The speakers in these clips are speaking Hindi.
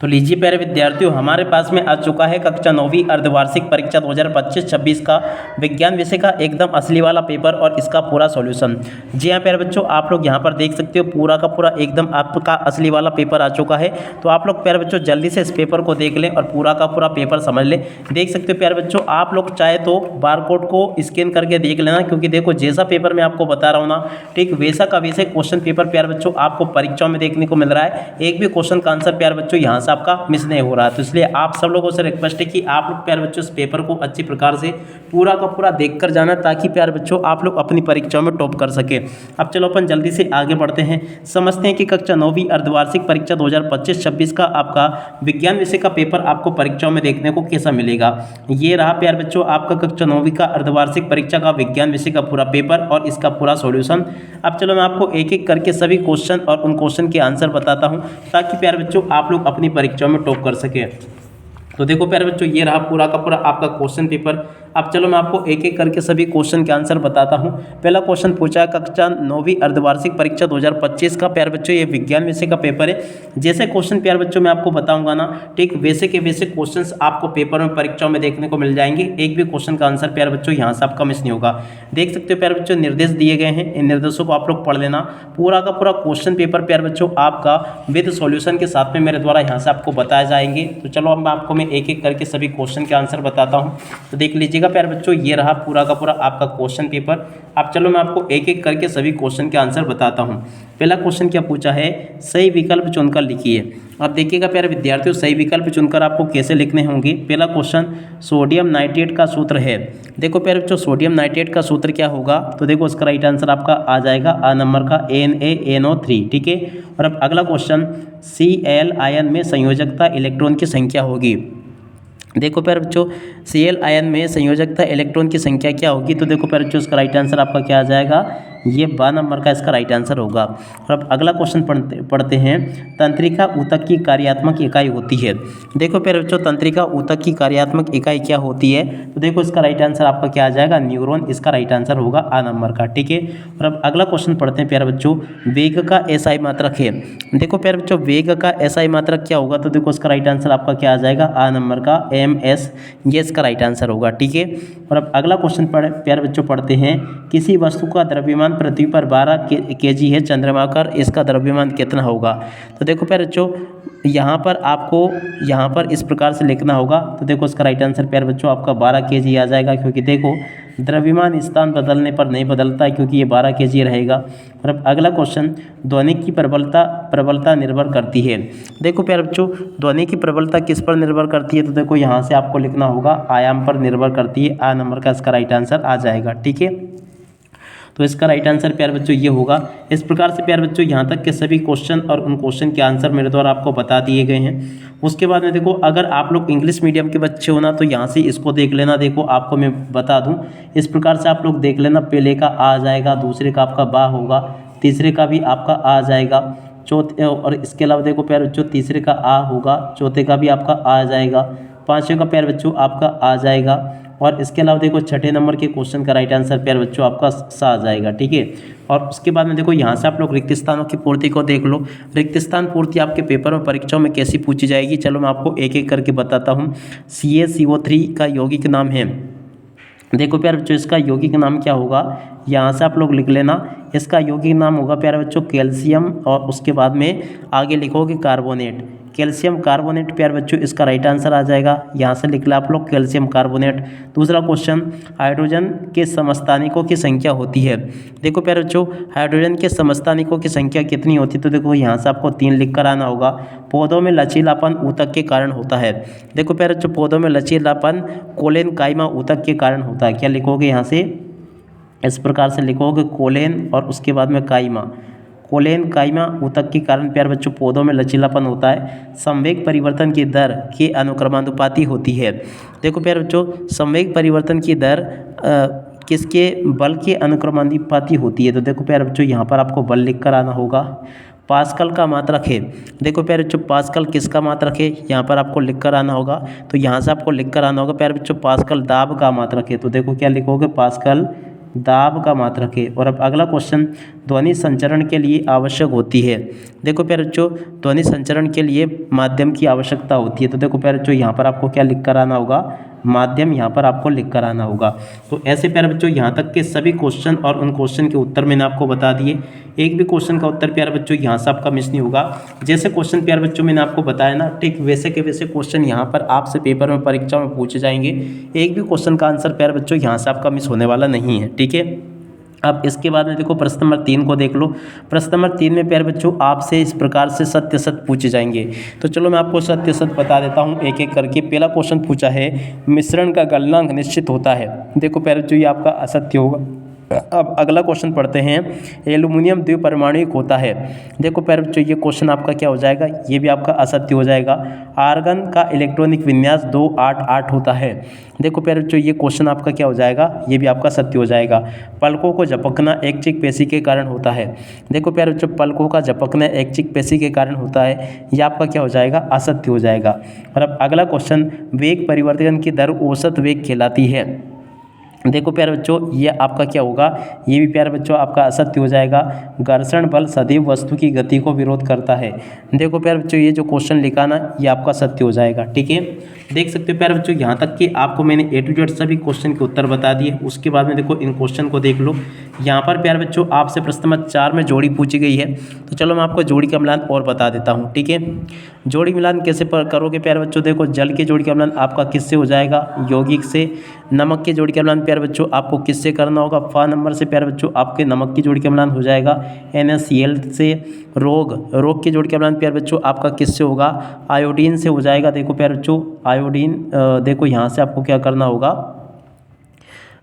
तो लीजिए प्यारे विद्यार्थियों, हमारे पास में आ चुका है कक्षा 9वीं अर्धवार्षिक परीक्षा 2025-26 का विज्ञान विषय का एकदम असली वाला पेपर और इसका पूरा सॉल्यूशन। जी हाँ प्यारे बच्चों, आप लोग यहाँ पर देख सकते हो पूरा का पूरा एकदम आपका असली वाला पेपर आ चुका है। तो आप लोग प्यारे बच्चों जल्दी से इस पेपर को देख लें और पूरा का पूरा पेपर समझ लें। देख सकते हो प्यारे बच्चों, आप लोग चाहे तो बारकोड को स्कैन करके देख लेना, क्योंकि देखो जैसा पेपर मैं आपको बता रहा हूँ ना, ठीक वैसा का वैसे क्वेश्चन पेपर प्यारे बच्चों आपको परीक्षाओं में देखने को मिल रहा है। एक भी क्वेश्चन का आंसर प्यारे बच्चों यहाँ से आपका मिस नहीं हो रहा। तो इसलिए आप सब लोगों से रिक्वेस्ट है कि आप लोग प्यारे बच्चों इस पेपर को अच्छी प्रकार से पूरा का पूरा देख कर जाना, ताकि प्यारे बच्चों आप लोग अपनी परीक्षाओं में टॉप कर सके। अब चलो अपन जल्दी से आगे बढ़ते हैं, समझते हैं कि कक्षा 9वीं अर्धवार्षिक परीक्षा 2025-26 का आपका विज्ञान विषय का पेपर आपको परीक्षाओं में देखने को कैसा मिलेगा। ये रहा प्यारे बच्चों आपका कक्षा 9वीं का अर्धवार्षिक परीक्षा का विज्ञान विषय का पूरा पेपर और इसका पूरा सॉल्यूशन। अब चलो मैं आपको एक एक करके सभी क्वेश्चन और उन क्वेश्चन के आंसर बताता हूं, ताकि प्यारे बच्चों आप लोग अपनी परीक्षाओं में टॉप कर सके। तो देखो प्यारे बच्चों, ये रहा पूरा का पूरा आपका क्वेश्चन पेपर। अब चलो मैं आपको एक एक करके सभी क्वेश्चन के आंसर बताता हूं। पहला क्वेश्चन पूछा है कक्षा 9वीं अर्धवार्षिक परीक्षा 2025 का प्यारे बच्चों ये विज्ञान विषय का पेपर है। जैसे क्वेश्चन प्यारे बच्चों मैं आपको बताऊंगा ना, ठीक वैसे के वैसे क्वेश्चंस आपको पेपर में परीक्षाओं में देखने को मिल जाएंगे। एक भी क्वेश्चन का आंसर प्यारे बच्चों यहाँ से आपका मिस नहीं होगा। देख सकते हो प्यारे बच्चों निर्देश दिए गए हैं, इन निर्देशों को आप लोग पढ़ लेना। पूरा का पूरा क्वेश्चन पेपर प्यारे बच्चों आपका विद सॉल्यूशन के साथ में मेरे द्वारा यहाँ से आपको बताए जाएंगे। तो चलो अब मैं आपको एक एक करके सभी क्वेश्चन के आंसर बताता हूँ। तो देख लीजिएगा प्यारे बच्चों, ये रहा पूरा का पूरा आपका क्वेश्चन पेपर। अब चलो मैं आपको एक एक करके सभी क्वेश्चन के आंसर बताता हूँ। पहला क्वेश्चन क्या पूछा है, सही विकल्प चुनकर लिखिए। अब देखिएगा प्यारे विद्यार्थियों, सही विकल्प चुनकर आपको कैसे लिखने होंगे। पहला क्वेश्चन, सोडियम नाइट्रेट का सूत्र है। देखो प्यारे बच्चों, सोडियम नाइट्रेट का सूत्र क्या होगा, तो देखो इसका राइट आंसर आपका आ जाएगा आ नंबर का NaNO3, ठीक है। और अब अगला क्वेश्चन, Cl आयन में संयोजकता इलेक्ट्रॉन की संख्या होगी। देखो प्यारे बच्चों, Cl आयन में संयोजकता इलेक्ट्रॉन की संख्या क्या होगी, तो देखो प्यारे बच्चों इसका राइट आंसर आपका क्या आ जाएगा, ये 12 नंबर का इसका राइट आंसर होगा। और अब अगला क्वेश्चन पढ़ते हैं, तंत्रिका ऊतक की कार्यात्मक इकाई होती है। देखो प्यारे बच्चों, तंत्रिका ऊतक की कार्यात्मक इकाई क्या होती है, तो देखो इसका राइट आंसर आपका क्या आ जाएगा, न्यूरॉन इसका राइट आंसर होगा आ नंबर का, ठीक है। और अब अगला क्वेश्चन पढ़ते हैं प्यारे बच्चों, वेग का SI मात्रक है। देखो प्यारे बच्चों, वेग का SI मात्रक क्या होगा, तो देखो इसका राइट आंसर आपका क्या आ जाएगा आ नंबर का MS, ये इसका राइट आंसर होगा, ठीक है। और अब अगला क्वेश्चन प्यारे बच्चों पढ़ते हैं, किसी वस्तु का द्रव्यमान पृथ्वी पर 12 kg है, चंद्रमा पर इसका द्रव्यमान कितना होगा। तो देखो प्यारे बच्चों, यहाँ पर आपको यहाँ पर इस प्रकार से लिखना होगा। तो देखो इसका राइट आंसर प्यारे बच्चों आपका 12 kg आ जाएगा, क्योंकि देखो द्रव्यमान स्थान बदलने पर नहीं बदलता है, क्योंकि ये 12 kg रहेगा। और अब अगला क्वेश्चन, ध्वनि की प्रबलता निर्भर करती है। देखो प्यारे बच्चों, ध्वनि की प्रबलता किस पर निर्भर करती है, तो देखो यहाँ से आपको लिखना होगा आयाम पर निर्भर करती है, आ नंबर का इसका राइट आंसर आ जाएगा, ठीक है। तो इसका राइट आंसर प्यारे बच्चों ये होगा। इस प्रकार से प्यारे बच्चों यहाँ तक के सभी क्वेश्चन और उन क्वेश्चन के आंसर मेरे द्वारा आपको बता दिए गए हैं। उसके बाद में देखो, अगर आप लोग इंग्लिश मीडियम के बच्चे हो ना, तो यहाँ से इसको देख लेना। देखो आपको मैं बता दूँ, इस प्रकार से आप लोग देख लेना, पहले का आ जाएगा, दूसरे का आपका बा होगा, तीसरे का भी आपका आ जाएगा, चौथे और इसके अलावा देखो प्यारे बच्चों तीसरे का आ होगा, चौथे का भी आपका आ जाएगा, पाँचवें का प्यारे बच्चों आपका आ जाएगा, और इसके अलावा देखो छठे नंबर के क्वेश्चन का राइट आंसर प्यारे बच्चों आपका सा आ जाएगा, ठीक है। और उसके बाद में देखो यहाँ से आप लोग रिक्त स्थानों की पूर्ति को देख लो। रिक्त स्थान पूर्ति आपके पेपर में परीक्षाओं में कैसी पूछी जाएगी, चलो मैं आपको एक एक करके बताता हूँ। CaCO3 का यौगिक नाम है। देखो प्यारे बच्चों, इसका यौगिक नाम क्या होगा, यहाँ से आप लोग लिख लेना। इसका यौगिक नाम होगा प्यारे बच्चों कैल्शियम, और उसके बाद में आगे लिखोगे कार्बोनेट, कैल्शियम कार्बोनेट प्यारे बच्चों इसका राइट आंसर आ जाएगा। यहाँ से लिख लो आप लोग कैल्शियम कार्बोनेट। दूसरा क्वेश्चन, हाइड्रोजन के समस्थानिकों की संख्या होती है। देखो प्यारे बच्चों, हाइड्रोजन के समस्थानिकों की संख्या कितनी होती है, तो देखो यहाँ से आपको 3 लिख कर आना होगा। पौधों में लचीलापन ऊतक के कारण होता है। देखो प्यारे बच्चों, पौधों में लचीलापन कोलेन काइमा ऊतक के कारण होता है। क्या लिखोगे, यहाँ से इस प्रकार से लिखोगे कोलेन और उसके बाद में काइमा, कोलेन काइमा ऊतक के कारण प्यारे बच्चों पौधों में लचीलापन होता है। संवेग परिवर्तन की दर के अनुक्रमानुपाती होती है। देखो प्यारे बच्चों, संवेग परिवर्तन की दर किसके बल के अनुक्रमानुपाती होती है, तो देखो प्यारे बच्चों यहाँ पर आपको बल लिख कर आना होगा। पास्कल का मात्रक है। देखो प्यारे बच्चों, पास्कल किसका मात्रक है, यहाँ पर आपको लिख कर आना होगा। तो यहाँ से आपको लिख कर आना होगा प्यारे बच्चों, पास्कल दाब का मात्रक है। तो देखो क्या लिखोगे, पास्कल दाब का मात्रक है। और अब अगला क्वेश्चन, ध्वनि संचरण के लिए आवश्यक होती है। देखो प्यारे बच्चों, ध्वनि संचरण के लिए माध्यम की आवश्यकता होती है। तो देखो प्यारे बच्चों, यहाँ पर आपको क्या लिख कर आना होगा, माध्यम यहाँ पर आपको लिख कर आना होगा। तो ऐसे प्यारे बच्चों यहाँ तक के सभी क्वेश्चन और उन क्वेश्चन के उत्तर मैंने आपको बता दिए। एक भी क्वेश्चन का उत्तर प्यारे बच्चों यहाँ से आपका मिस नहीं होगा। जैसे क्वेश्चन प्यारे बच्चों मैंने आपको बताया ना, ठीक वैसे के वैसे क्वेश्चन यहाँ पर आपसे पेपर में, परीक्षा में पूछे जाएंगे। एक भी क्वेश्चन का आंसर प्यारे बच्चों यहाँ से आपका मिस होने वाला नहीं है, ठीक है। अब इसके बाद में देखो प्रश्न नंबर 3 को देख लो। प्रश्न नंबर 3 में प्यारे बच्चों आपसे इस प्रकार से सत्य सत्य पूछे जाएंगे। तो चलो मैं आपको सत्य सत्य बता देता हूँ एक एक करके। पहला क्वेश्चन पूछा है, मिश्रण का गलनांक निश्चित होता है। देखो प्यारे बच्चों, ये आपका असत्य होगा। अब अगला क्वेश्चन पढ़ते हैं, एल्युमिनियम द्विपरमाणुक होता है। देखो प्यारे बच्चों, ये क्वेश्चन आपका क्या हो जाएगा, ये भी आपका असत्य हो जाएगा। आर्गन का इलेक्ट्रॉनिक विन्यास 288 होता है। देखो प्यारे बच्चों, ये क्वेश्चन आपका क्या हो जाएगा, ये भी आपका सत्य हो जाएगा। पलकों को झपकना ऐच्छिक पेशी के कारण होता है। देखो प्यारे बच्चों, पलकों का झपकना ऐच्छिक पेशी के कारण होता है, ये आपका क्या हो जाएगा, असत्य हो जाएगा। और अब अगला क्वेश्चन, वेग परिवर्तन की दर औसत वेग कहलाती है। देखो प्यारे बच्चों, ये आपका क्या होगा, ये भी प्यारे बच्चों आपका असत्य हो जाएगा। घर्षण बल सदैव वस्तु की गति को विरोध करता है। देखो प्यारे बच्चों, ये जो क्वेश्चन लिखा ना, ये आपका सत्य हो जाएगा, ठीक है। देख सकते हो प्यारे बच्चों, यहाँ तक कि आपको मैंने A to Z सभी क्वेश्चन के उत्तर बता दिए। उसके बाद में देखो इन क्वेश्चन को देख लो। यहाँ पर प्यारे बच्चों आपसे प्रश्न नंबर 4 में जोड़ी पूछी गई है। तो चलो मैं आपको जोड़ी का मिलान और बता देता हूँ, ठीक है। जोड़ी मिलान कैसे करोगे प्यारे बच्चों, देखो जल के जोड़ी का मिलान आपका किससे हो जाएगा, यौगिक से। नमक के जोड़ी का मिलान प्यारे बच्चों आपको किससे करना होगा, फा नंबर से प्यारे बच्चों आपके नमक की जोड़ी का मिलान हो जाएगा NaCl से। रोग के जोड़ी का मिलान प्यारे बच्चों आपका किससे होगा, आयोडीन से हो जाएगा। देखो प्यारे बच्चों, आयोडीन देखो यहाँ से आपको क्या करना होगा,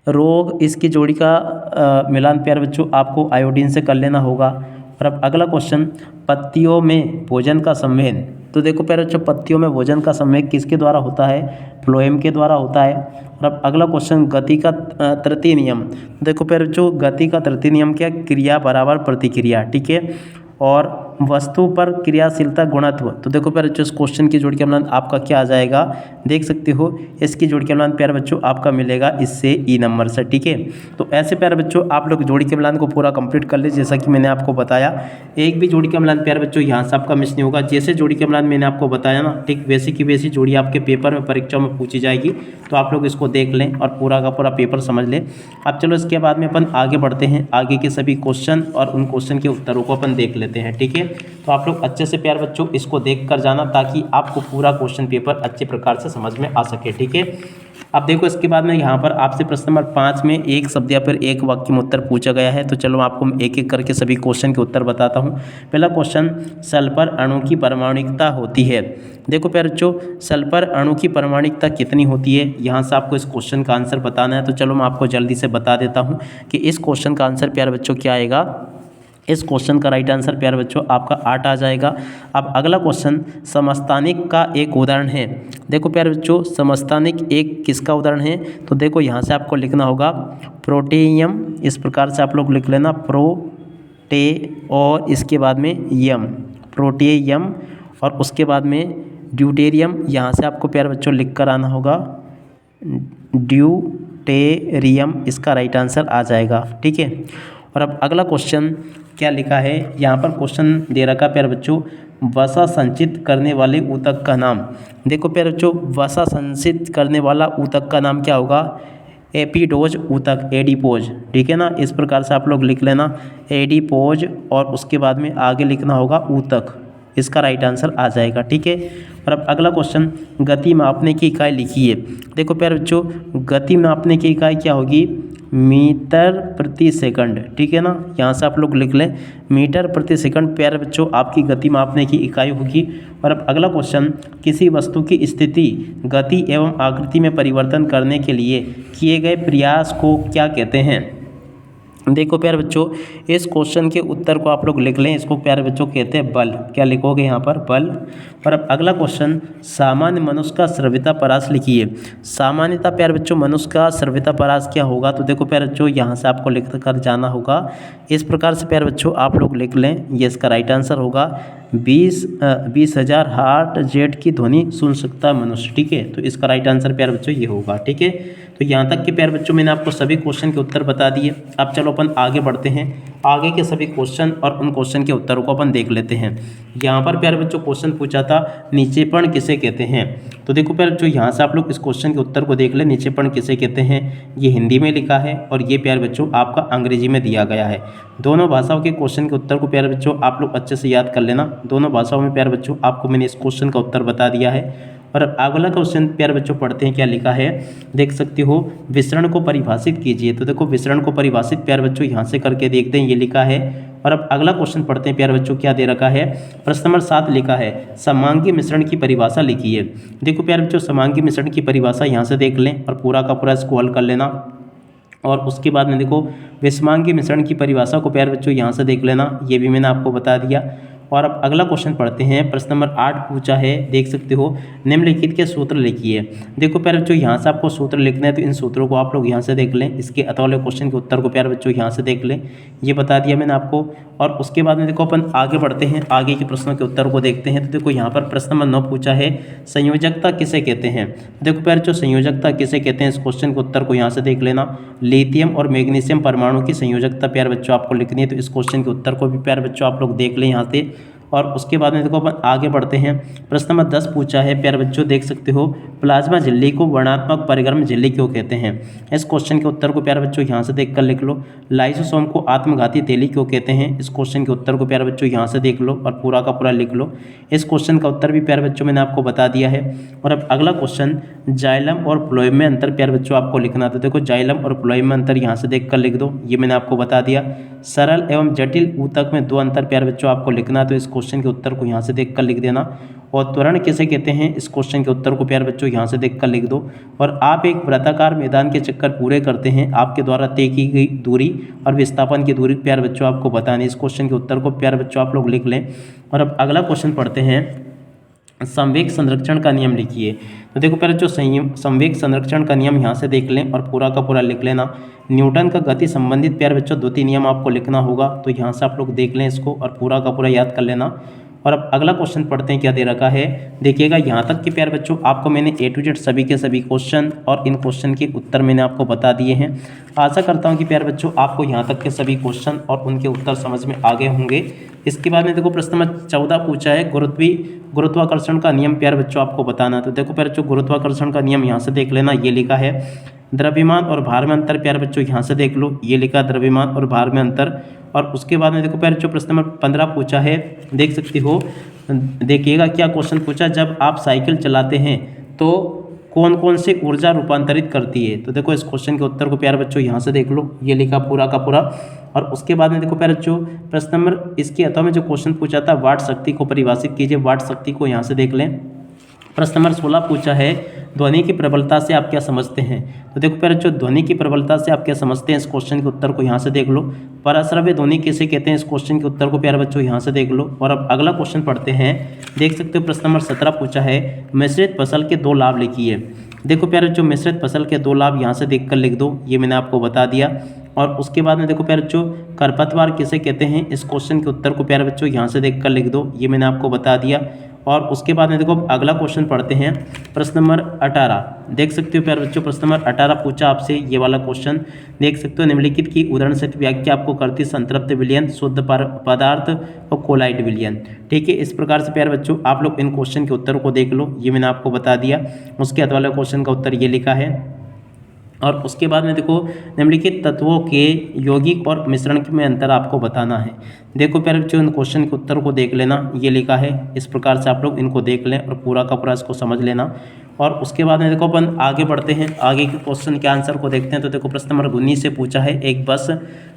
रोग इसकी जोड़ी का मिलान प्यारे बच्चों आपको आयोडीन से कर लेना होगा। और अब अगला क्वेश्चन, पत्तियों में भोजन का संवहन। तो देखो प्यारे बच्चों, पत्तियों में भोजन का संवहन किसके द्वारा होता है, फ्लोएम के द्वारा होता है। और अब अगला क्वेश्चन, गति का तृतीय नियम। देखो प्यारे बच्चों, गति का तृतीय नियम क्या, क्रिया बराबर प्रतिक्रिया, ठीक है। और वस्तु पर क्रियाशीलता गुणत्व। तो देखो प्यारे बच्चों, इस क्वेश्चन की जोड़ी का मिलान आपका क्या आ जाएगा, देख सकते हो इसकी जोड़ी का मिलान प्यारे बच्चों आपका मिलेगा इससे E नंबर से, ठीक है। तो ऐसे प्यारे बच्चों आप लोग जोड़ी के मिलान को पूरा कंप्लीट कर ले, जैसा कि मैंने आपको बताया। एक भी जोड़ी का मिलान प्यारे बच्चों यहाँ से आपका मिस नहीं होगा। जैसे जोड़ी का मिलान मैंने आपको बताया ना, ठीक वैसी की वैसी जोड़ी आपके पेपर में, परीक्षा में पूछी जाएगी। तो आप लोग इसको देख लें और पूरा का पूरा पेपर समझ लें। अब चलो इसके बाद में अपन आगे बढ़ते हैं, आगे के सभी क्वेश्चन और उन क्वेश्चन के उत्तरों को अपन देख लेते हैं, ठीक है। तो आप लोग अच्छे से प्यारे बच्चों इसको देख कर जाना, ताकि आपको पूरा क्वेश्चन पेपर अच्छे प्रकार से समझ में आ सके, ठीक है। अब देखो इसके बाद में यहाँ पर आपसे प्रश्न नंबर 5 में एक शब्द या फिर एक वाक्य में उत्तर पूछा गया है। तो चलो आपको एक एक करके सभी क्वेश्चन के उत्तर बताता हूँ। पहला क्वेश्चन, सल्फर अणु की परमाणुकता होती है। देखो प्यारे बच्चों, सल्फर अणु की परमाणुकता कितनी होती है, यहाँ से आपको इस क्वेश्चन का आंसर बताना है। तो चलो मैं आपको जल्दी से बता देता हूँ कि इस क्वेश्चन का आंसर प्यारे बच्चों क्या आएगा। इस क्वेश्चन का राइट आंसर प्यारे बच्चों आपका 8 आ जाएगा। अब अगला क्वेश्चन, समस्थानिक का एक उदाहरण है। देखो प्यारे बच्चों, समस्थानिक एक किसका उदाहरण है, तो देखो यहाँ से आपको लिखना होगा प्रोटेयम। इस प्रकार से आप लोग लिख लेना, प्रोटे और इसके बाद में यम, प्रोटेयम, और उसके बाद में ड्यूटेरियम। यहाँ से आपको प्यारे बच्चों लिख कर आना होगा ड्यूटेरियम, इसका राइट आंसर आ जाएगा, ठीक है। और अब अगला क्वेश्चन क्या लिखा है, यहाँ पर क्वेश्चन दे रखा प्यारे बच्चों, वसा संचित करने वाले ऊतक का नाम। देखो प्यारे बच्चों, वसा संचित करने वाला ऊतक का नाम क्या होगा, एपिडोज ऊतक, एडिपोज, ठीक है ना। इस प्रकार से आप लोग लिख लेना एडिपोज, और उसके बाद में आगे लिखना होगा ऊतक, इसका राइट आंसर आ जाएगा, ठीक है। और अब अगला क्वेश्चन, गति मापने की इकाई लिखिए। देखो प्यारे बच्चों, गति मापने की इकाई क्या होगी, मीटर प्रति सेकंड, ठीक है ना। यहाँ से आप लोग लिख लें मीटर प्रति सेकंड प्यारे बच्चों आपकी गति मापने की इकाई होगी। और अब अगला क्वेश्चन, किसी वस्तु की स्थिति, गति एवं आकृति में परिवर्तन करने के लिए किए गए प्रयास को क्या कहते हैं। देखो प्यारे बच्चों, इस क्वेश्चन के उत्तर को आप लोग लिख लें, इसको प्यारे बच्चों कहते हैं बल। क्या लिखोगे यहाँ पर, बल। और अब अगला क्वेश्चन, सामान्य मनुष्य का स्रविता परास लिखिए। सामान्यतः प्यारे बच्चों मनुष्य का स्रविता परास क्या होगा, तो देखो प्यारे बच्चों यहाँ से आपको लिख कर जाना होगा। इस प्रकार से प्यारे बच्चों आप लोग लिख लें, ये इसका राइट आंसर होगा 20,000 हार्ट जेट की ध्वनि सुन सकता है मनुष्य। ठीक है, तो इसका राइट आंसर प्यारे बच्चों ये होगा। ठीक है, तो यहाँ तक के प्यारे बच्चों मैंने आपको सभी क्वेश्चन के उत्तर बता दिए। अब चलो अपन आगे बढ़ते हैं, आगे के सभी क्वेश्चन और उन क्वेश्चन के उत्तरों को अपन देख लेते हैं। यहाँ पर प्यारे बच्चों क्वेश्चन पूछा था नीचेपन किसे कहते हैं। तो देखो प्यारे बच्चों यहाँ से आप लोग इस क्वेश्चन के उत्तर को देख ले। नीचेपन किसे कहते हैं, ये हिंदी में लिखा है और ये प्यारे बच्चों आपका अंग्रेजी में दिया गया है। दोनों भाषाओं के क्वेश्चन के उत्तर को प्यारे बच्चों आप लोग अच्छे से याद कर लेना। दोनों भाषाओं में प्यारे बच्चों आपको मैंने इस क्वेश्चन का उत्तर बता दिया है। और अगला क्वेश्चन प्यारे बच्चों पढ़ते हैं, क्या लिखा है देख सकते हो। विसरण को परिभाषित कीजिए। तो देखो विसरण को परिभाषित प्यारे बच्चों यहाँ से करके देखते हैं, ये लिखा है। और अब अगला क्वेश्चन पढ़ते हैं प्यारे बच्चों, क्या दे रखा है। प्रश्न नंबर 7 लिखा है समांगी मिश्रण की परिभाषा लिखिए। देखो प्यारे बच्चों समांगी मिश्रण की परिभाषा यहाँ से देख लें और पूरा का पूरा इसको हल कर लेना। और उसके बाद में देखो विषमांगी मिश्रण की परिभाषा को प्यारे बच्चों यहाँ से देख लेना, ये भी मैंने आपको बता दिया। और अब अगला क्वेश्चन पढ़ते हैं। प्रश्न नंबर 8 पूछा है, देख सकते हो निम्नलिखित के सूत्र लिखिए। देखो प्यारे बच्चों यहाँ से आपको सूत्र लिखना है, तो इन सूत्रों को आप लोग यहाँ से देख लें। इसके अतवाले क्वेश्चन के उत्तर को प्यारे बच्चों यहाँ से देख लें, ये बता दिया मैंने आपको। और उसके बाद में देखो अपन आगे बढ़ते हैं, आगे के प्रश्नों के उत्तर को देखते हैं। तो देखो यहाँ पर प्रश्न नंबर 9 पूछा है संयोजकता किसे कहते हैं। देखो प्यारे बच्चों संयोजकता किसे कहते हैं, इस क्वेश्चन के उत्तर को यहाँ से देख लेना। लिथियम और मैग्नीशियम परमाणु की संयोजकता प्यारे बच्चों आपको लिखनी है, तो इस क्वेश्चन के उत्तर को भी प्यारे बच्चों आप लोग देख लें यहाँ से। और उसके बाद में देखो अपन आगे बढ़ते हैं। प्रश्न नंबर 10 पूछा है प्यारे बच्चों, देख सकते हो प्लाज्मा झिल्ली को वर्णात्मक परिगर्म झिल्ली क्यों कहते हैं। इस क्वेश्चन के उत्तर को प्यारे बच्चों यहाँ से देखकर लिख लो। लाइसोसोम को आत्मघाती तेली क्यों कहते हैं, इस क्वेश्चन के उत्तर को प्यारे बच्चों यहाँ से देख लो और पूरा का पूरा लिख लो। इस क्वेश्चन का उत्तर भी प्यारे बच्चों मैंने आपको बता दिया है। और अब अगला क्वेश्चन जाइलम और फ्लोएम में अंतर प्यारे बच्चों आपको लिखना। तो देखो जाइलम और फ्लोएम में अंतर यहाँ से देखकर लिख दो, ये मैंने आपको बता दिया। सरल एवं जटिल ऊतक में 2 अंतर प्यारे बच्चों आपको लिखना, तो इस क्वेश्चन के उत्तर को यहाँ से देखकर लिख देना। और त्वरण किसे कहते हैं, इस क्वेश्चन के उत्तर को प्यारे बच्चों यहाँ से देखकर लिख दो। और आप एक वृत्ताकार मैदान के चक्कर पूरे करते हैं, आपके द्वारा तय की गई दूरी और विस्थापन की दूरी प्यारे बच्चों आपको बतानी। इस क्वेश्चन के उत्तर को प्यारे बच्चों आप लोग लिख लें। और अब अगला क्वेश्चन पढ़ते हैं, संवेग संरक्षण का नियम लिखिए। तो देखो पहले जो संवेग संरक्षण का नियम यहाँ से देख लें और पूरा का पूरा लिख लेना। न्यूटन का गति संबंधित प्यारे बच्चों 2-3 नियम आपको लिखना होगा, तो यहाँ से आप लोग देख लें इसको और पूरा का पूरा याद कर लेना। और अब अगला क्वेश्चन पढ़ते हैं, क्या दे रखा है देखिएगा। यहाँ तक कि प्यारे बच्चों आपको मैंने A to Z सभी के सभी क्वेश्चन और इन क्वेश्चन के उत्तर मैंने आपको बता दिए हैं। आशा करता हूँ कि प्यारे बच्चों आपको यहाँ तक के सभी क्वेश्चन और उनके उत्तर समझ में आ गए होंगे। इसके बाद में देखो प्रश्न नंबर 14 पूछा है गुरुत्वाकर्षण का नियम प्यारे बच्चों आपको बताना। तो देखो प्यारे बच्चों गुरुत्वाकर्षण का नियम यहाँ से देख लेना, ये लिखा है द्रव्यमान और भार में अंतर प्यारे बच्चों यहाँ से देख लो, ये लिखा द्रव्यमान और भार में अंतर। और उसके बाद में देखो प्यारे बच्चों प्रश्न नंबर 15 पूछा है, देख सकते हो देखिएगा क्या क्वेश्चन पूछा, जब आप साइकिल चलाते हैं तो कौन कौन से ऊर्जा रूपांतरित करती है। तो देखो इस क्वेश्चन के उत्तर को प्यारे बच्चों यहाँ से देख लो, ये लिखा पूरा का पूरा। और उसके बाद में देखो प्यारे बच्चों प्रश्न नंबर इसके अथवा में जो क्वेश्चन पूछा था वाट शक्ति को परिभाषित कीजिए, वाट शक्ति को यहाँ से देख लें। प्रश्न नंबर 16 पूछा है ध्वनि की प्रबलता से आप क्या समझते हैं। तो देखो प्यारे बच्चों ध्वनि की प्रबलता से आप क्या समझते हैं, इस क्वेश्चन के उत्तर को यहाँ से देख लो। पराश्रव्य ध्वनि किसे कहते हैं, इस क्वेश्चन के उत्तर को प्यारे बच्चों यहाँ से देख लो। और अब अगला क्वेश्चन पढ़ते हैं, देख सकते हो प्रश्न नंबर 17 पूछा है मिश्रित फसल के 2 लाभ लिखिए। देखो प्यारे बच्चों मिश्रित फसल के 2 लाभ यहाँ से देखकर लिख दो, ये मैंने आपको बता दिया। और उसके बाद में देखो प्यारे बच्चों खरपतवार किसे कहते हैं, इस क्वेश्चन के उत्तर को प्यारे बच्चों यहाँ से देखकर लिख दो, ये मैंने आपको बता दिया। और उसके बाद में देखो अगला क्वेश्चन पढ़ते हैं प्रश्न नंबर 18, देख सकते हो प्यारे बच्चों प्रश्न नंबर 18 पूछा आपसे, ये वाला क्वेश्चन देख सकते हो निम्नलिखित की उदाहरण सहित व्याख्या आपको करती संतृप्त विलयन, शुद्ध पदार्थ और कोलाइड विलयन। ठीक है, इस प्रकार से प्यारे बच्चों आप लोग इन क्वेश्चन के उत्तर को देख लो, ये मैंने आपको बता दिया। उसके बाद वाला क्वेश्चन का उत्तर ये लिखा है। और उसके बाद में देखो निम्नलिखित तत्वों के यौगिक और मिश्रण में अंतर आपको बताना है। देखो प्यारे बच्चों इन क्वेश्चन के उत्तर को देख लेना, ये लिखा है। इस प्रकार से आप लोग इनको देख लें और पूरा का पूरा इसको समझ लेना। और उसके बाद में देखो अपन आगे बढ़ते हैं, आगे के क्वेश्चन के आंसर को देखते हैं। तो देखो प्रश्न नंबर 19 से पूछा है एक बस।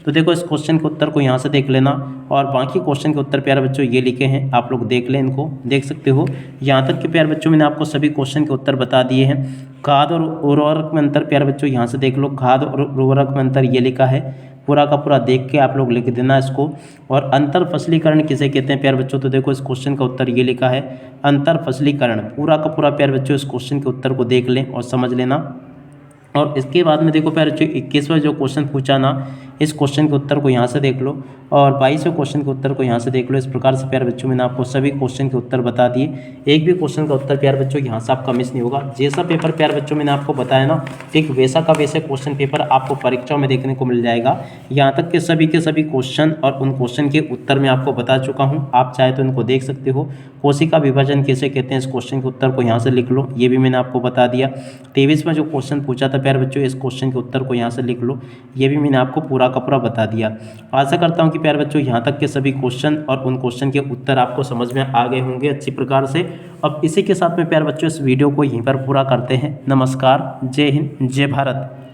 तो देखो इस क्वेश्चन के उत्तर को यहाँ से देख लेना और बाकी क्वेश्चन के उत्तर प्यारे बच्चों ये लिखे हैं, आप लोग देख लें इनको, देख सकते हो। यहाँ तक के प्यारे बच्चों मैंने आपको सभी क्वेश्चन के उत्तर बता दिए हैं। खाद और उर्वरक में अंतर प्यारे बच्चों यहाँ से देख लो, खाद और उर्वरक में अंतर ये लिखा है, पूरा का पूरा देख के आप लोग लिख देना इसको। और अंतर फसलीकरण किसे कहते हैं प्यारे बच्चों, तो देखो इस क्वेश्चन का उत्तर ये लिखा है अंतर फसलीकरण, पूरा का पूरा प्यारे बच्चों इस क्वेश्चन के उत्तर को देख लें और समझ लेना। और इसके बाद में देखो प्यारे बच्चों 21वां जो क्वेश्चन पूछा ना, इस क्वेश्चन के उत्तर को यहाँ से देख लो और 22वें क्वेश्चन के उत्तर को यहाँ से देख लो। इस प्रकार से प्यारे बच्चों मैंने आपको सभी क्वेश्चन के उत्तर बता दिए। एक भी क्वेश्चन का उत्तर प्यारे बच्चों यहाँ से आपका मिस नहीं होगा। जैसा पेपर प्यारे बच्चों मैंने आपको बताया ना, एक वैसा का वैसे क्वेश्चन पेपर आपको परीक्षाओं में देखने को मिल जाएगा। यहाँ तक के सभी क्वेश्चन और उन क्वेश्चन के उत्तर मैं आपको बता चुका हूँ, आप चाहे तो इनको देख सकते हो। कोशिका विभाजन कैसे कहते हैं, इस क्वेश्चन के उत्तर को यहाँ से लिख लो, ये भी मैंने आपको बता दिया। 23वां जो क्वेश्चन पूछा था प्यारे बच्चों, इस क्वेश्चन के उत्तर को यहाँ से लिख लो, ये भी मैंने आपको पूरा का पूरा बता दिया। आशा करता हूँ कि प्यारे बच्चों यहाँ तक के सभी क्वेश्चन और उन क्वेश्चन के उत्तर आपको समझ में आ गए होंगे अच्छी प्रकार से। अब इसी के साथ में प्यारे बच्चों इस वीडियो को यहीं पर पूरा करते हैं। नमस्कार, जय हिंद, जय भारत।